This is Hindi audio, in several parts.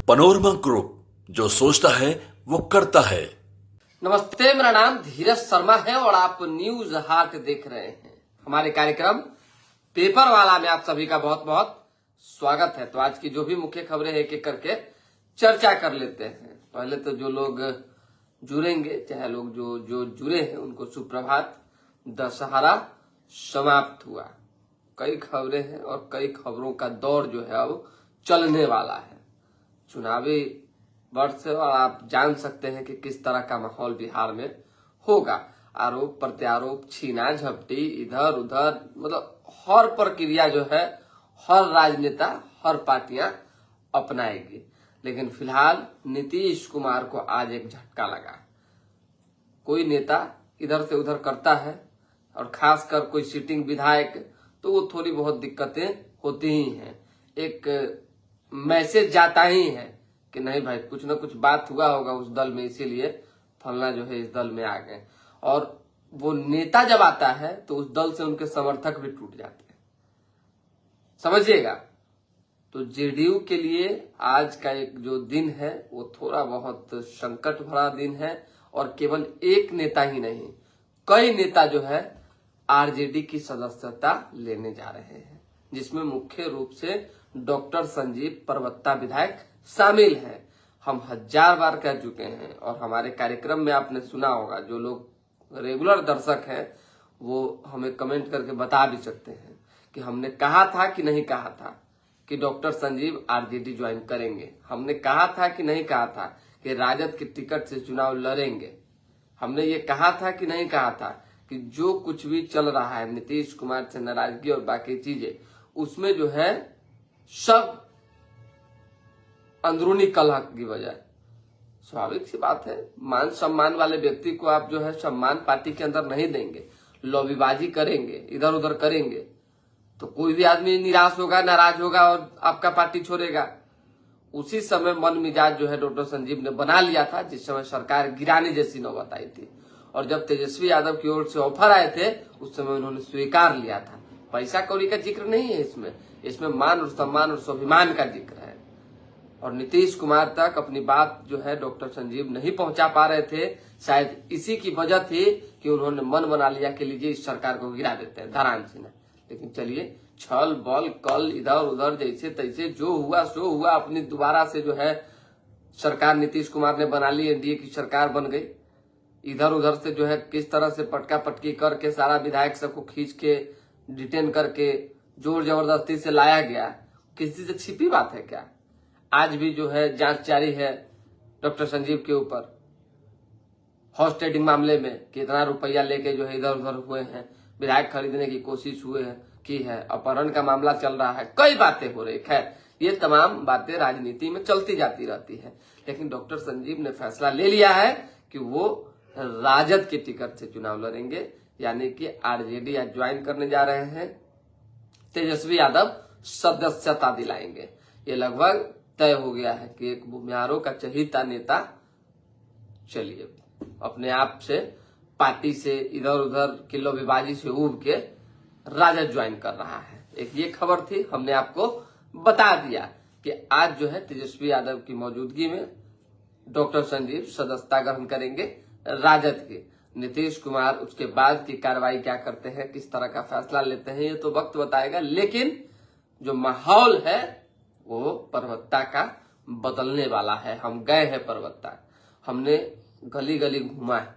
पनोरमा ग्रुप, जो सोचता है वो करता है। नमस्ते, मेरा नाम धीरज शर्मा है और आप न्यूज हाट देख रहे हैं। हमारे कार्यक्रम पेपर वाला में आप सभी का बहुत बहुत स्वागत है। तो आज की जो भी मुख्य खबरें एक एक करके चर्चा कर लेते हैं। पहले तो जो लोग जुड़ेंगे, चाहे लोग जो जुड़े हैं, उनको सुप्रभात। दशहरा समाप्त हुआ, कई खबरें हैं और कई खबरों का दौर जो है अब चलने वाला है। चुनावी वर्ष है और आप जान सकते हैं कि किस तरह का माहौल बिहार में होगा। आरोप प्रत्यारोप, छीना झपटी, इधर उधर, मतलब हर प्रक्रिया जो है हर राजनेता, हर पार्टियां अपनाएगी। लेकिन फिलहाल नीतीश कुमार को आज एक झटका लगा। कोई नेता इधर से उधर करता है और खासकर कोई सिटिंग विधायक, तो वो थोड़ी बहुत दिक्कतें होती ही हैं। एक मैसेज जाता ही है कि नहीं भाई, कुछ ना कुछ बात हुआ होगा उस दल में, इसीलिए फलना जो है इस दल में आ गए। और वो नेता जब आता है तो उस दल से उनके समर्थक भी टूट जाते हैं, समझिएगा। तो जेडीयू के लिए आज का एक जो दिन है वो थोड़ा बहुत संकट भरा दिन है। और केवल एक नेता ही नहीं, कई नेता जो है आरजेडी की सदस्यता लेने जा रहे हैं, जिसमें मुख्य रूप से डॉक्टर संजीव परवत्ता विधायक शामिल हैं। हम 1000 बार कह चुके हैं और हमारे कार्यक्रम में आपने सुना होगा। जो लोग रेगुलर दर्शक हैं वो हमें कमेंट करके बता भी सकते हैं कि हमने कहा था कि नहीं कहा था कि डॉक्टर संजीव आरजेडी ज्वाइन करेंगे। हमने कहा था कि नहीं कहा था कि राजद के टिकट से चुनाव लड़ेंगे। हमने ये कहा था कि नहीं कहा था कि जो कुछ भी चल रहा है नीतीश कुमार से नाराजगी और बाकी चीजें, उसमें जो है सब अंदरूनी कलह की वजह। स्वाभाविक सी बात है, मान सम्मान वाले व्यक्ति को आप जो है सम्मान पार्टी के अंदर नहीं देंगे, लॉबीबाजी करेंगे, इधर उधर करेंगे, तो कोई भी आदमी निराश होगा, नाराज होगा और आपका पार्टी छोड़ेगा। उसी समय मन मिजाज जो है डॉक्टर संजीव ने बना लिया था, जिस समय सरकार गिराने जैसी नौबत आई थी। और जब तेजस्वी यादव की ओर से ऑफर आए थे उस समय उन्होंने स्वीकार लिया था। पैसा कौड़ी का जिक्र नहीं है इसमें मान और सम्मान और स्वाभिमान का जिक्र है। और नीतीश कुमार तक अपनी बात जो है डॉक्टर संजीव नहीं पहुंचा पा रहे थे। शायद इसी की वजह थी कि उन्होंने मन बना लिया कि लीजिए इस सरकार को गिरा देते हैं धरान से। लेकिन चलिए, छल बल कल इधर उधर जैसे तैसे जो हुआ सो हुआ। अपनी दोबारा से जो है सरकार नीतीश कुमार ने बना ली, एनडीए की सरकार बन गई। इधर उधर से जो है किस तरह से पटका पटकी करके सारा विधायक सबको खींच के डिटेन करके जोर जबरदस्ती से लाया गया, किसी से छिपी बात है क्या? आज भी जो है जांच जारी है डॉक्टर संजीव के ऊपर, हॉर्स ट्रेडिंग मामले में कितना रुपया लेके जो है इधर उधर हुए हैं, विधायक खरीदने की कोशिश की है, अपहरण का मामला चल रहा है, कई बातें हो रही। खैर, ये तमाम बातें राजनीति में चलती जाती रहती है। लेकिन डॉक्टर संजीव ने फैसला ले लिया है कि वो राजद के टिकट से चुनाव लड़ेंगे, यानी कि आरजेडी आज ज्वाइन करने जा रहे हैं। तेजस्वी यादव सदस्यता दिलाएंगे। ये लगभग तय हो गया है कि एक बुमियारों का चहीता नेता चलिए अपने आप से पार्टी से इधर उधर की लॉबीबाजी से उब के राजद ज्वाइन कर रहा है। एक ये खबर थी, हमने आपको बता दिया कि आज जो है तेजस्वी यादव की मौजूदगी में डॉक्टर संजीव सदस्यता ग्रहण करेंगे राजद के। नीतीश कुमार उसके बाद की कार्रवाई क्या करते हैं, किस तरह का फैसला लेते हैं, ये तो वक्त बताएगा। लेकिन जो माहौल है वो परवत्ता का बदलने वाला है। हम गए हैं परवत्ता, हमने गली गली घूमा है।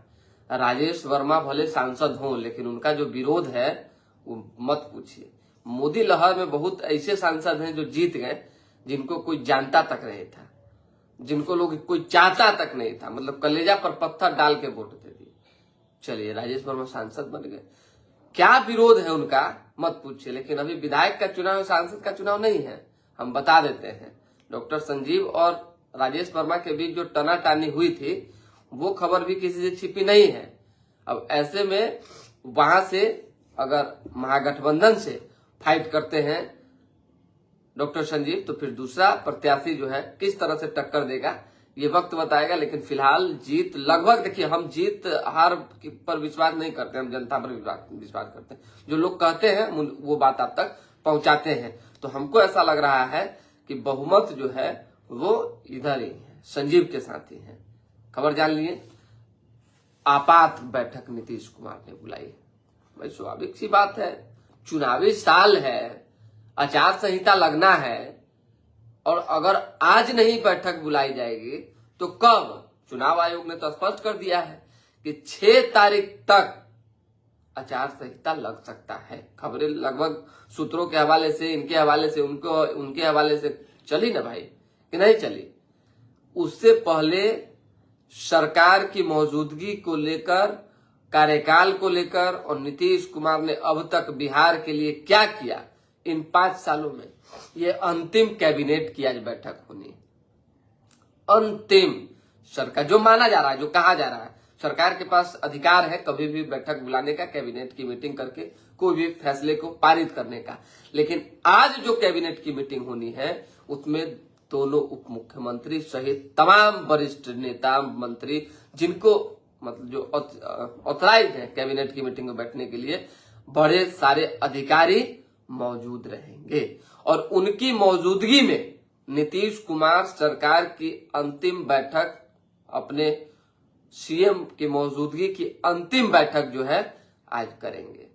राजेश वर्मा भले सांसद हों, लेकिन उनका जो विरोध है वो मत पूछिए। मोदी लहर में बहुत ऐसे सांसद हैं जो जीत गए, जिनको कोई जानता तक नहीं था, जिनको लोग कोई चाहता तक नहीं था, मतलब कलेजा पर पत्थर डाल के वोट दे दिए। चलिए, राजेश वर्मा सांसद बन गए, क्या विरोध है उनका मत पूछिए। लेकिन अभी विधायक का चुनाव, सांसद का चुनाव नहीं है। हम बता देते हैं, डॉक्टर संजीव और राजेश वर्मा के बीच जो टनाटानी हुई थी वो खबर भी किसी से छिपी नहीं है। अब ऐसे में वहां से अगर महागठबंधन से फाइट करते हैं डॉक्टर संजीव, तो फिर दूसरा प्रत्याशी जो है किस तरह से टक्कर देगा ये वक्त बताएगा। लेकिन फिलहाल जीत लगभग, देखिए, हम जीत हार पर विश्वास नहीं करते, हम जनता पर विश्वास करते हैं। जो लोग कहते हैं वो बात आप तक पहुंचाते हैं। तो हमको ऐसा लग रहा है कि बहुमत जो है वो इधर ही है, संजीव के साथ ही है। खबर जान लिए, आपात बैठक नीतीश कुमार ने बुलाई। भाई स्वाभाविक सी बात है, चुनावी साल है, आचार संहिता लगना है, और अगर आज नहीं बैठक बुलाई जाएगी तो कब? चुनाव आयोग ने तो स्पष्ट कर दिया है कि 6 तारीख तक आचार संहिता लग सकता है। खबरें लगभग सूत्रों के हवाले से, इनके हवाले से, उनके हवाले से चली ना भाई, कि नहीं चली? उससे पहले सरकार की मौजूदगी को लेकर, कार्यकाल को लेकर, और नीतीश कुमार ने अब तक बिहार के लिए क्या किया इन 5 सालों में, ये अंतिम कैबिनेट की आज बैठक होनी है। अंतिम सरकार, जो माना जा रहा है, जो कहा जा रहा है, सरकार के पास अधिकार है कभी भी बैठक बुलाने का, कैबिनेट की मीटिंग करके कोई भी फैसले को पारित करने का। लेकिन आज जो कैबिनेट की मीटिंग होनी है उसमें दोनों उप मुख्यमंत्री सहित तमाम वरिष्ठ नेता मंत्री, जिनको मतलब जो ऑथराइज है कैबिनेट की मीटिंग में बैठने के लिए, बड़े सारे अधिकारी मौजूद रहेंगे। और उनकी मौजूदगी में नीतीश कुमार सरकार की अंतिम बैठक, अपने सीएम की मौजूदगी की अंतिम बैठक जो है आज करेंगे।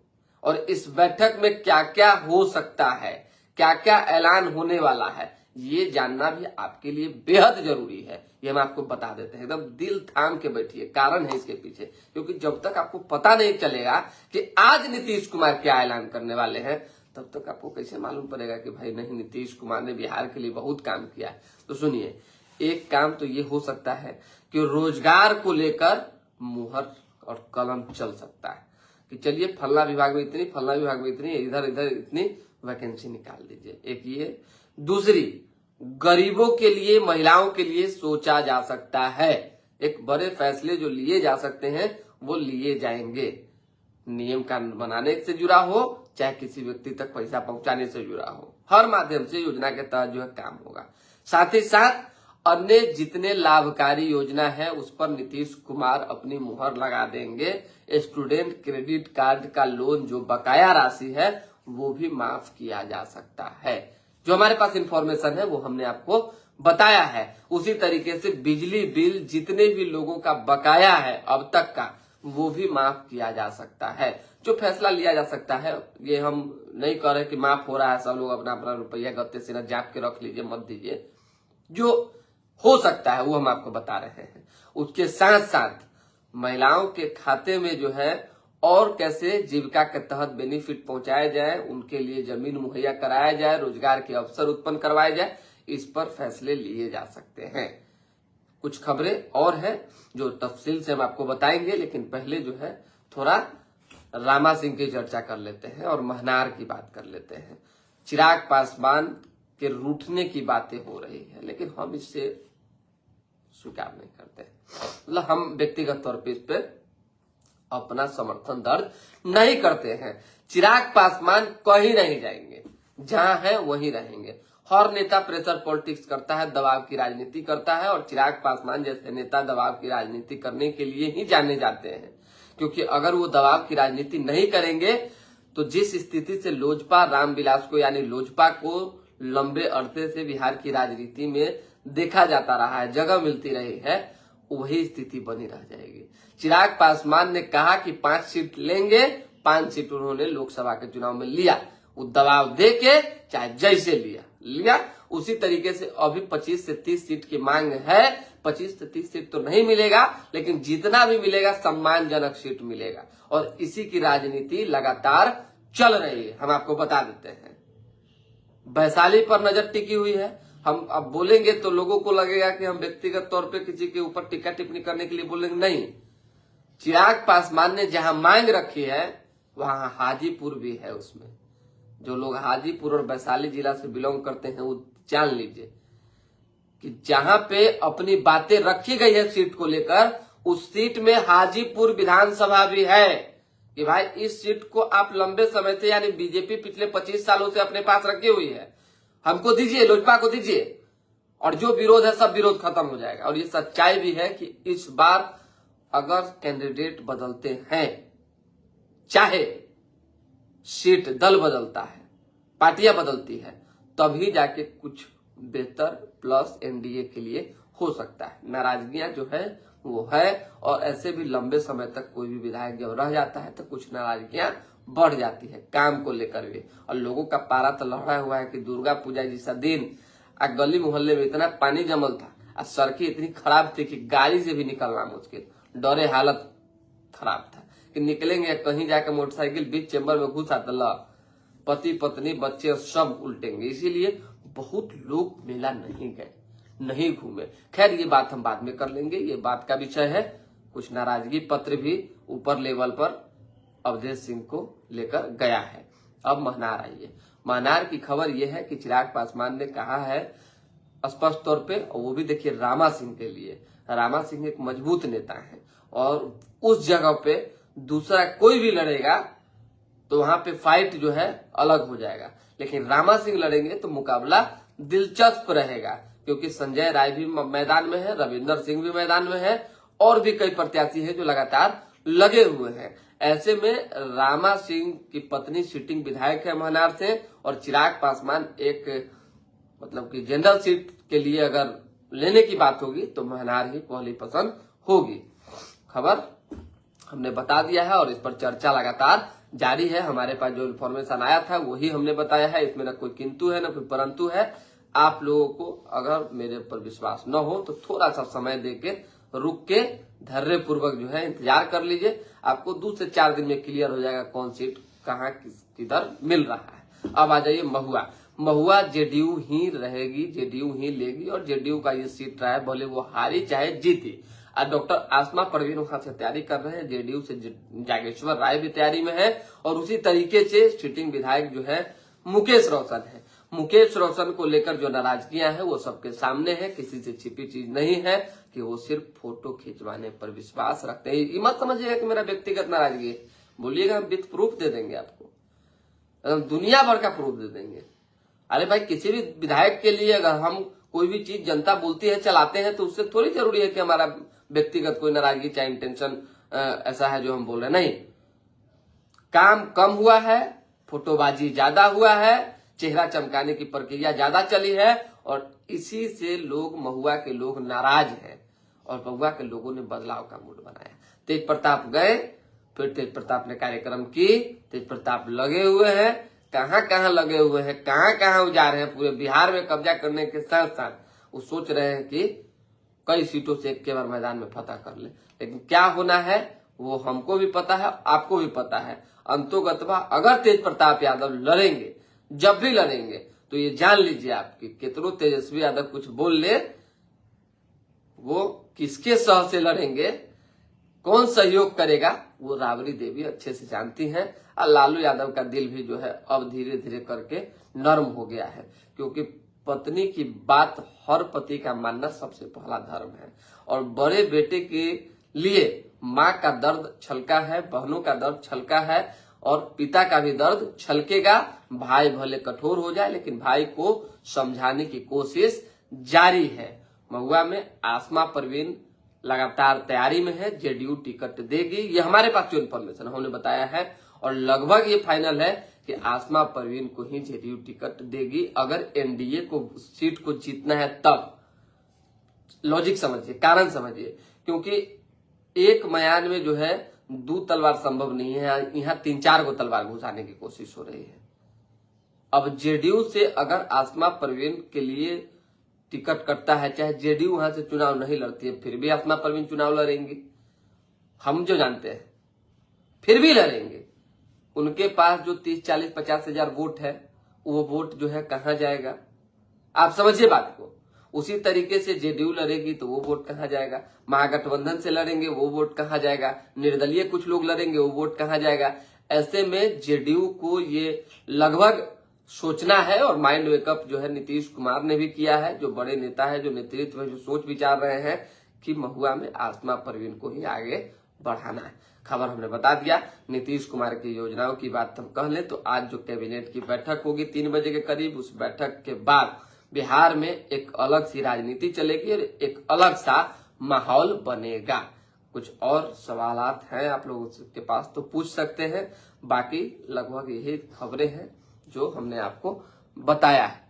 और इस बैठक में क्या क्या हो सकता है, क्या क्या ऐलान होने वाला है, ये जानना भी आपके लिए बेहद जरूरी है। ये हम आपको बता देते हैं, एकदम दिल थाम के बैठिए, कारण है इसके पीछे। क्योंकि जब तक आपको पता नहीं चलेगा कि आज नीतीश कुमार क्या ऐलान करने वाले हैं, तब तक आपको कैसे मालूम पड़ेगा कि भाई नहीं, नीतीश कुमार ने बिहार के लिए बहुत काम किया है। तो सुनिए, एक काम तो ये हो सकता है कि रोजगार को लेकर मुहर और कलम चल सकता है कि चलिए फल्ला विभाग में इतनी, फल्ला विभाग में इतनी, इधर इधर इतनी वैकेंसी निकाल दीजिए। एक ये, दूसरी, गरीबों के लिए, महिलाओं के लिए सोचा जा सकता है। एक बड़े फैसले जो लिए जा सकते हैं वो लिए जाएंगे, नियम कानून बनाने से जुड़ा हो, चाहे किसी व्यक्ति तक पैसा पहुंचाने से जुड़ा हो, हर माध्यम से योजना के तहत जो है काम होगा। साथ ही साथ अन्य जितने लाभकारी योजना है उस पर नीतीश कुमार अपनी मुहर लगा देंगे। स्टूडेंट क्रेडिट कार्ड का लोन जो बकाया राशि है वो भी माफ किया जा सकता है। जो हमारे पास इंफॉर्मेशन है वो हमने आपको बताया है। उसी तरीके से बिजली बिल जितने भी लोगों का बकाया है अब तक का, वो भी माफ किया जा सकता है। जो फैसला लिया जा सकता है, ये हम नहीं कह रहे कि माफ हो रहा है, सब लोग अपना अपना रुपया गत्ते से न जाप के रख लीजिए, मत दीजिए। जो हो सकता है वो हम आपको बता रहे हैं। उसके साथ साथ महिलाओं के खाते में जो है और कैसे जीविका के तहत बेनिफिट पहुंचाया जाए, उनके लिए जमीन मुहैया कराया जाए, रोजगार के अवसर उत्पन्न करवाए जाए, इस पर फैसले लिए जा सकते हैं। कुछ खबरें और हैं जो तफसील से हम आपको बताएंगे, लेकिन पहले जो है थोड़ा रामा सिंह की चर्चा कर लेते हैं और महनार की बात कर लेते हैं। चिराग पासवान के रूठने की बातें हो रही है, लेकिन हम इससे स्वीकार नहीं करते। मतलब हम व्यक्तिगत तौर पर इस पर अपना समर्थन दर्ज नहीं करते हैं। चिराग पासवान कहीं नहीं जाएंगे, जहां है वहीं रहेंगे। हर नेता प्रेशर पॉलिटिक्स करता है, दबाव की राजनीति करता है, और चिराग पासवान जैसे नेता दबाव की राजनीति करने के लिए ही जाने जाते हैं। क्योंकि अगर वो दबाव की राजनीति नहीं करेंगे तो जिस स्थिति से लोजपा रामविलास को, यानी लोजपा को लंबे अरसे से बिहार की राजनीति में देखा जाता रहा है, जगह मिलती रही है, वही स्थिति बनी रह जाएगी। चिराग पासवान ने कहा कि 5 सीट लेंगे, 5 सीट उन्होंने लोकसभा के चुनाव में लिया। वो दबाव दे के चाहे जैसे लिया, उसी तरीके से अभी 25 से 30 सीट की मांग है। 25 से 30 सीट तो नहीं मिलेगा, लेकिन जितना भी मिलेगा सम्मानजनक सीट मिलेगा। और इसी की राजनीति लगातार चल रही है, हम आपको बता देते हैं। वैशाली पर नजर टिकी हुई है। हम अब बोलेंगे तो लोगों को लगेगा कि हम व्यक्तिगत तौर पे किसी के ऊपर टीका टिप्पणी करने के लिए बोलेंगे, नहीं। चिराग पासवान ने जहां मांग रखी है वहां हाजीपुर भी है। उसमें जो लोग हाजीपुर और वैशाली जिला से बिलोंग करते हैं वो जान लीजिए कि जहां पे अपनी बातें रखी गई है सीट को लेकर, उस सीट में हाजीपुर विधानसभा भी है कि भाई इस सीट को आप लंबे समय से, यानी बीजेपी पिछले 25 सालों से अपने पास रखी हुई है, हमको दीजिए, लोजपा को दीजिए, और जो विरोध है सब विरोध खत्म हो जाएगा। और ये सच्चाई भी है कि इस बार अगर कैंडिडेट बदलते हैं, चाहे सीट दल बदलता है, पार्टियां बदलती है, तभी जाके कुछ बेहतर प्लस एनडीए के लिए हो सकता है। नाराजगियां जो है वो है, और ऐसे भी लंबे समय तक कोई भी विधायक जब रह जाता है तो कुछ नाराजगियां बढ़ जाती है काम को लेकर भी, और लोगों का पारा तो लहरा हुआ है कि दुर्गा पूजा जैसा दिन गली मोहल्ले में इतना पानी जमल था और सड़कें इतनी खराब थी कि गाड़ी से भी निकलना मुश्किल, डरे हालत खराब था कि निकलेंगे कहीं जाकर मोटरसाइकिल बीच चेंबर में घुस आता, पति पत्नी बच्चे सब उल्टेंगे। इसीलिए बहुत लोग मेला नहीं गए, नहीं घूमे। खैर ये बात हम बाद में कर लेंगे, ये बात का विषय है। कुछ नाराजगी पत्र भी ऊपर लेवल पर अवधेश सिंह को लेकर गया है। अब महनार आइए। महनार की खबर यह है कि चिराग पासवान ने कहा है स्पष्ट तौर पे, और वो भी देखिए रामा सिंह के लिए। रामा सिंह एक मजबूत नेता है और उस जगह पे दूसरा कोई भी लड़ेगा तो वहां पे फाइट जो है अलग हो जाएगा, लेकिन रामा सिंह लड़ेंगे तो मुकाबला दिलचस्प रहेगा, क्योंकि संजय राय भी मैदान में है, रविंदर सिंह भी मैदान में है, और भी कई प्रत्याशी हैं जो लगातार लगे हुए हैं। ऐसे में रामा सिंह की पत्नी सिटिंग विधायक है महनार से, और चिराग पासवान एक मतलब कि जनरल सीट के लिए अगर लेने की बात होगी तो महनार ही पहली पसंद होगी। खबर हमने बता दिया है और इस पर चर्चा लगातार जारी है। हमारे पास जो इन्फॉर्मेशन आया था वही हमने बताया है, इसमें न कोई किंतु है न कोई परंतु है। आप लोगों को अगर मेरे पर विश्वास न हो तो थोड़ा सा समय देके रुक के धैर्य पूर्वक जो है इंतजार कर लीजिए। आपको 2 से 4 दिन में क्लियर हो जाएगा कौन सीट कहाँ किधर मिल रहा है। अब आ जाइए महुआ। महुआ जेडीयू ही रहेगी, जेडीयू ही लेगी, और जेडीयू का ये सीट रहा है, भले वो हारी चाहे जीती। और डॉक्टर आसमा परवीन वहां से तैयारी कर रहे हैं, जेडीयू से जागेश्वर राय भी तैयारी में है, और उसी तरीके से सिटिंग विधायक जो है मुकेश रोशन है। मुकेश रोशन को लेकर जो नाराजगियां हैं वो सबके सामने है, किसी से छिपी चीज नहीं है कि वो सिर्फ फोटो खिंचवाने पर विश्वास रखते हैं। ये मत समझिएगा कि मेरा व्यक्तिगत नाराजगी है, बोलिएगा हम विथ प्रूफ दे देंगे आपको, दुनिया भर का प्रूफ दे देंगे। अरे भाई किसी भी विधायक के लिए अगर हम कोई भी चीज जनता बोलती है चलाते हैं तो उससे थोड़ी जरूरी है कि हमारा व्यक्तिगत कोई नाराजगी चाहे इंटेंशन ऐसा है जो हम बोल रहे नहीं। काम कम हुआ है, फोटोबाजी ज्यादा हुआ है, चेहरा चमकाने की प्रक्रिया ज्यादा चली है, और इसी से लोग महुआ के लोग नाराज हैं, और महुआ के लोगों ने बदलाव का मूड बनाया। तेज प्रताप गए, फिर तेज प्रताप ने कार्यक्रम की, तेज प्रताप लगे हुए हैं, कहां कहां लगे हुए हैं, कहां कहां उजा रहे हैं। पूरे बिहार में कब्जा करने के साथ साथ वो सोच रहे हैं कि कई सीटों से एक के बार मैदान में फतह कर ले। लेकिन क्या होना है वो हमको भी पता है, आपको भी पता है। अंतोगत्वा अगर तेज प्रताप यादव लड़ेंगे, जब भी लड़ेंगे, तो ये जान लीजिए आपकी कितनों तेजस्वी यादव कुछ बोल ले, वो किसके सह से लड़ेंगे, कौन सहयोग करेगा, वो राबड़ी देवी अच्छे से जानती हैं। और लालू यादव का दिल भी जो है अब धीरे धीरे करके नरम हो गया है, क्योंकि पत्नी की बात हर पति का मानना सबसे पहला धर्म है, और बड़े बेटे के लिए माँ का दर्द छलका है, बहनों का दर्द छलका है, और पिता का भी दर्द छलकेगा। भाई भले कठोर हो जाए लेकिन भाई को समझाने की कोशिश जारी है। महुआ में आसमा परवीन लगातार तैयारी में है, जेडीयू टिकट देगी, ये हमारे पास जो इन्फॉर्मेशन हमने बताया है, और लगभग ये फाइनल है कि आसमा परवीन को ही जेडीयू टिकट देगी अगर एनडीए को सीट को जीतना है तब। लॉजिक समझिए, कारण समझिए, क्योंकि एक मयान में जो है 2 तलवार संभव नहीं है, यहाँ 3-4 को तलवार घुसाने की कोशिश हो रही है। अब जेडीयू से अगर आसमा परवीन के लिए टिकट कटता है, चाहे जेडीयू वहां से चुनाव नहीं लड़ती है, फिर भी आसमा परवीन चुनाव लड़ेंगे, हम जो जानते हैं, फिर भी लड़ेंगे। उनके पास जो 30-40-50 हजार वोट है, वो वोट जो है कहां जाएगा, आप समझिए बात को। उसी तरीके से जेडीयू लड़ेगी तो वो वोट कहां जाएगा, महागठबंधन से लड़ेंगे वो वोट कहां जाएगा, निर्दलीय कुछ लोग लड़ेंगे वो वोट कहां जाएगा। ऐसे में जेडीयू को ये लगभग सोचना है, और माइंड वेकअप जो है नीतीश कुमार ने भी किया है, जो बड़े नेता है, जो नेतृत्व है, जो सोच विचार रहे हैं कि महुआ में आसमा परवीन को ही आगे बढ़ाना है। खबर हमने बता दिया। नीतीश कुमार की योजनाओं की बात हम कह लें तो आज जो कैबिनेट की बैठक होगी 3 बजे के करीब, उस बैठक के बाद बिहार में एक अलग सी राजनीति चलेगी और एक अलग सा माहौल बनेगा। कुछ और सवालात हैं आप लोगों के पास तो पूछ सकते हैं, बाकी लगभग यही खबरें हैं जो हमने आपको बताया है।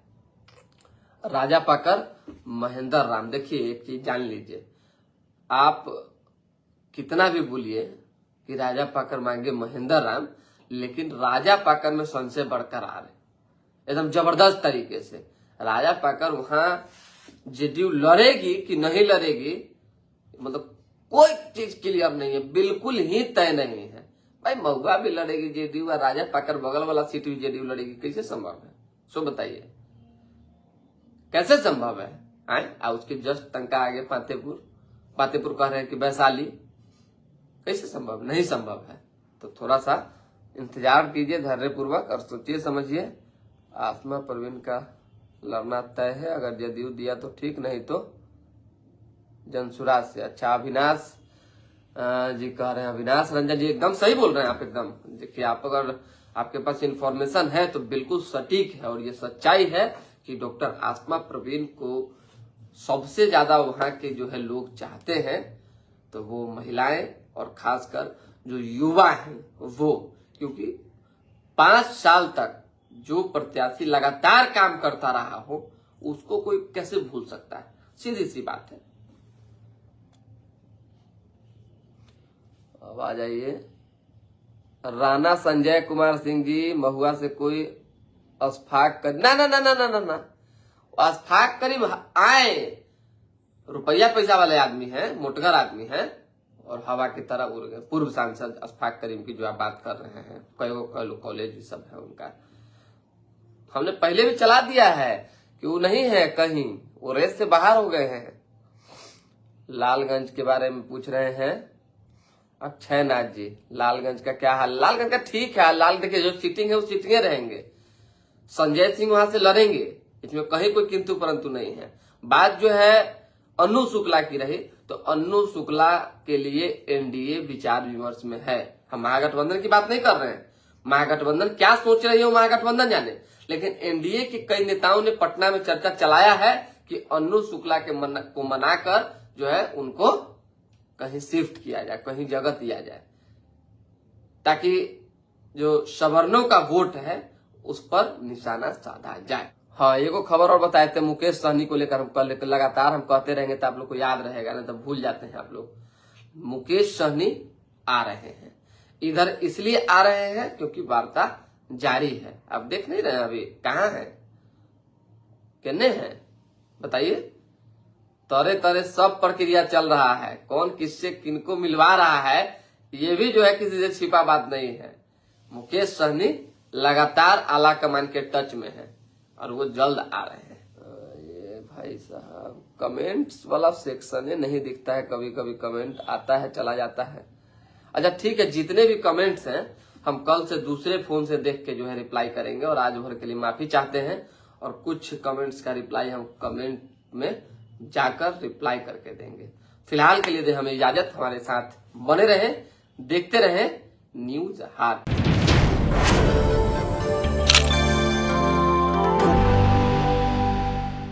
राजा पाकर महेंद्र राम। देखिए एक चीज जान लीजिए, आप कितना भी बोलिए कि राजा पाकर मांगे महेंद्र राम, लेकिन राजा पाकर में संशय बरकरार है एकदम जबरदस्त तरीके से। राजा पाकर वहां जेडीयू लड़ेगी कि नहीं लड़ेगी, मतलब कोई चीज क्लियर नहीं है, बिल्कुल ही तय नहीं है। भाई महुआ भी लड़ेगी जेडीयू और राजा पाकर बगल वाला सीट भी जेडीयू लड़ेगी, कैसे संभव है? सो बताइए कैसे संभव है? आए उसके जस्ट तंका आगे पातेपुर कह रहे हैं कि वैशाली, कैसे संभव? नहीं संभव है। तो थोड़ा सा इंतजार कीजिए धैर्यपूर्वक और सोचिए समझिए। आसमा परवीन का लड़ना तय है, अगर जदयू दिया तो ठीक, नहीं तो जनसुराज से। अच्छा अविनाश जी कह रहे हैं, अविनाश रंजन जी एकदम सही बोल रहे हैं आप एकदम। देखिए आप अगर आपके पास इंफॉर्मेशन है तो बिल्कुल सटीक है और ये सच्चाई है कि डॉक्टर आसमा परवीन को सबसे ज्यादा वहां के जो है लोग चाहते हैं, तो वो महिलाएं और खासकर जो युवा हैं वो, क्योंकि 5 साल तक जो प्रत्याशी लगातार काम करता रहा हो उसको कोई कैसे भूल सकता है? सीधी सी बात है। अब आ जाइए राणा संजय कुमार सिंह जी, महुआ से कोई अशफाक कर ना अशफाक करीब आए, रुपया पैसा वाले आदमी हैं, मोटगर आदमी हैं और हवा की तरह उड़ गए। पूर्व सांसद अशफाक करीम की जो आप बात कर रहे हैं, कई कॉलेज भी सब है उनका, हमने पहले भी चला दिया है कि वो नहीं है कहीं, वो रेस से बाहर हो गए हैं। लालगंज के बारे में पूछ रहे हैं अक्षय नाथ जी, लालगंज का क्या हाल? लालगंज का ठीक है, लाल देखिए जो सीटिंग है वो सीटिंगे रहेंगे, संजय सिंह वहां से लड़ेंगे, इसमें कहीं कोई किंतु परंतु नहीं है। बात जो है अनु शुक्ला की रही, तो अनु शुक्ला के लिए एनडीए विचार विमर्श में है। हम महागठबंधन की बात नहीं कर रहे हैं, महागठबंधन क्या सोच रही हो महागठबंधन जाने, लेकिन एनडीए के कई नेताओं ने पटना में चर्चा चलाया है कि अनु शुक्ला को मनाकर जो है उनको कहीं शिफ्ट किया जाए, कहीं जगह दिया जाए, ताकि जो सवर्णों का वोट है उस पर निशाना साधा जाए। हाँ एगो खबर और बताए थे मुकेश सहनी को लेकर, हम कल लगातार हम कहते रहेंगे तो आप लोग को याद रहेगा, नहीं तो भूल जाते हैं आप लोग। मुकेश सहनी आ रहे हैं इधर, इसलिए आ रहे हैं क्योंकि वार्ता जारी है। आप देख नहीं रहे हैं अभी कहाँ है, कितने हैं बताइए? तरह तरह सब प्रक्रिया चल रहा है, कौन किससे किनको मिलवा रहा है ये भी जो है किसी से छिपा बात नहीं है। मुकेश सहनी लगातार आला कमान के टच में है और वो जल्द आ रहे हैं। ये भाई साहब कमेंट्स वाला सेक्शन नहीं दिखता है, कभी कभी कमेंट आता है चला जाता है। अच्छा ठीक है, जितने भी कमेंट्स हैं हम कल से दूसरे फोन से देख के जो है रिप्लाई करेंगे और आज भर के लिए माफी चाहते हैं, और कुछ कमेंट्स का रिप्लाई हम कमेंट में जाकर रिप्लाई करके देंगे। फिलहाल के लिए दे हमें इजाजत, हमारे साथ बने रहें, देखते रहें न्यूज हाट।